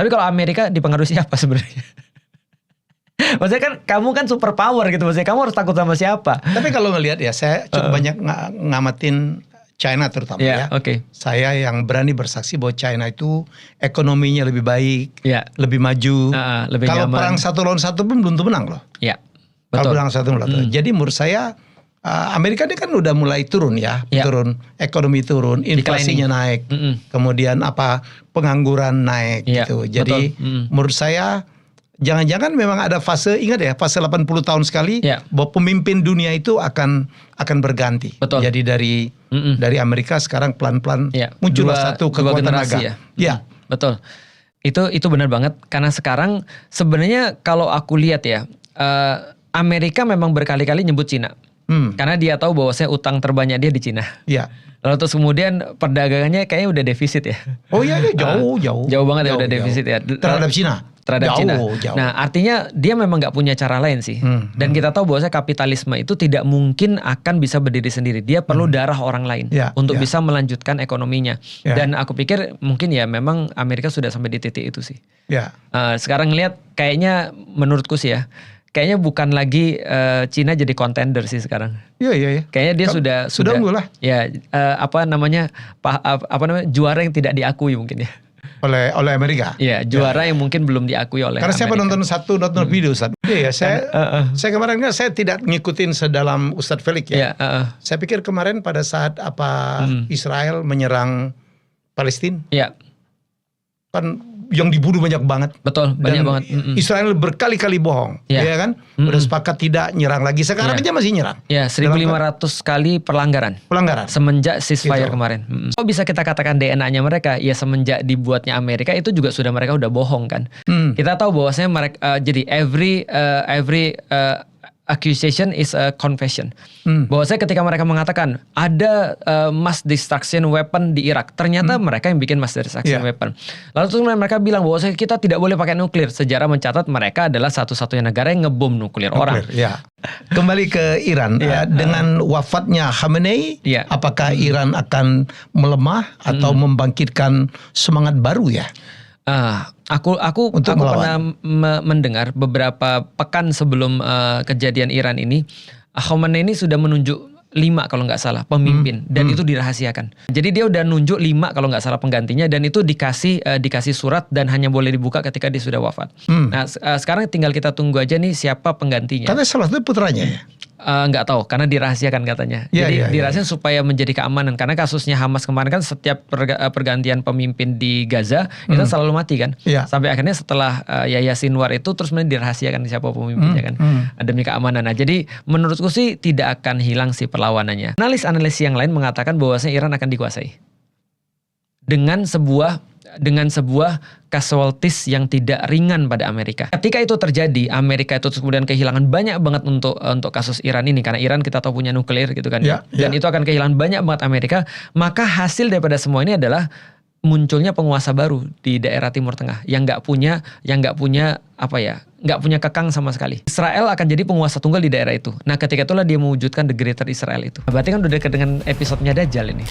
Tapi kalau Amerika dipengaruhi siapa sebenarnya? Maksudnya kan kamu kan super power gitu, maksudnya kamu harus takut sama siapa? Tapi kalau ngelihat ya, saya cukup banyak ngamatin China terutama ya. Oke. Saya yang berani bersaksi bahwa China itu ekonominya lebih baik, lebih maju. Lebih kalau nyaman. perang 1 lawan 1 pun belum tentu menang loh. Iya. Kalau perang 1 lawan 1. Jadi menurut saya Amerika ini kan udah mulai turun ya, turun, ekonomi turun, inflasinya naik, kemudian pengangguran naik gitu. Jadi menurut saya jangan-jangan memang ada fase, ingat ya, fase 80 tahun sekali bahwa pemimpin dunia itu akan berganti. Betul. Jadi dari Amerika sekarang pelan-pelan muncullah satu kekuatan naga. Ya, betul. Itu benar banget karena sekarang sebenarnya kalau aku lihat ya, Amerika memang berkali-kali nyebut Cina. Karena dia tahu bahwa utang terbanyak dia di Cina. Iya. Lalu terus kemudian perdagangannya kayaknya udah defisit ya. Oh iya, jauh banget ya udah defisit ya. Terhadap Cina. Jauh. Nah artinya dia memang nggak punya cara lain sih. Dan kita tahu bahwa kapitalisme itu tidak mungkin akan bisa berdiri sendiri. Dia perlu darah orang lain untuk bisa melanjutkan ekonominya. Dan aku pikir mungkin ya memang Amerika sudah sampai di titik itu sih. Sekarang ngelihat kayaknya menurutku sih ya, kayaknya bukan lagi Cina jadi contender sih sekarang. Iya. Kayaknya dia sudah unggul lah. Ya juara yang tidak diakui mungkin ya. Oleh Amerika. Iya, juara yang mungkin belum diakui oleh Karena Amerika. saya nonton video Ustaz. Iya, saya kemarin kan saya tidak ngikutin sedalam Ustadz Felix ya. Saya pikir kemarin pada saat Israel menyerang Palestina. Iya. Kan yang dibunuh banyak banget. Betul, banyak banget. Israel berkali-kali bohong, ya kan? Udah sepakat tidak nyerang lagi. Sekarang aja masih nyerang. Ya, 1.500 kali pelanggaran. Semenjak ceasefire kemarin. Kok bisa kita katakan DNA-nya mereka? Ya semenjak dibuatnya Amerika itu juga sudah mereka udah bohong kan. Kita tahu bahwasanya mereka jadi every accusation is a confession. Bahwasanya ketika mereka mengatakan ada mass destruction weapon di Irak, ternyata mereka yang bikin mass destruction weapon. Lalu terus mereka bilang bahwasanya kita tidak boleh pakai nuklir. Sejarah mencatat mereka adalah satu-satunya negara yang ngebom nuklir orang. Kembali ke Iran, dengan wafatnya Khamenei, apakah Iran akan melemah atau membangkitkan semangat baru ya? Aku pernah mendengar beberapa pekan sebelum kejadian Iran ini, Khamenei ini sudah menunjuk 5 kalau nggak salah pemimpin dan itu dirahasiakan. Jadi dia udah nunjuk 5 kalau nggak salah penggantinya dan itu dikasih surat dan hanya boleh dibuka ketika dia sudah wafat. Nah sekarang tinggal kita tunggu aja nih siapa penggantinya. Karena salah satu putranya ya. Nggak tahu karena dirahasiakan katanya. Jadi dirahasiakan supaya menjadi keamanan karena kasusnya Hamas kemarin kan setiap pergantian pemimpin di Gaza itu selalu mati kan. Sampai akhirnya setelah Yahya Sinwar itu terus dirahasiakan siapa pemimpinnya kan demi keamanan. Nah jadi menurutku sih tidak akan hilang sih perlawanannya. Analis yang lain mengatakan bahwasanya Iran akan dikuasai dengan sebuah casualties yang tidak ringan pada Amerika. Ketika itu terjadi, Amerika itu kemudian kehilangan banyak banget untuk kasus Iran ini karena Iran kita tahu punya nuklir gitu kan. Dan itu akan kehilangan banyak banget Amerika, maka hasil daripada semua ini adalah munculnya penguasa baru di daerah Timur Tengah yang nggak punya kekang sama sekali. Israel akan jadi penguasa tunggal di daerah itu. Nah, ketika itulah dia mewujudkan the Greater Israel itu. Berarti kan udah dekat dengan episodenya Dajjal ini.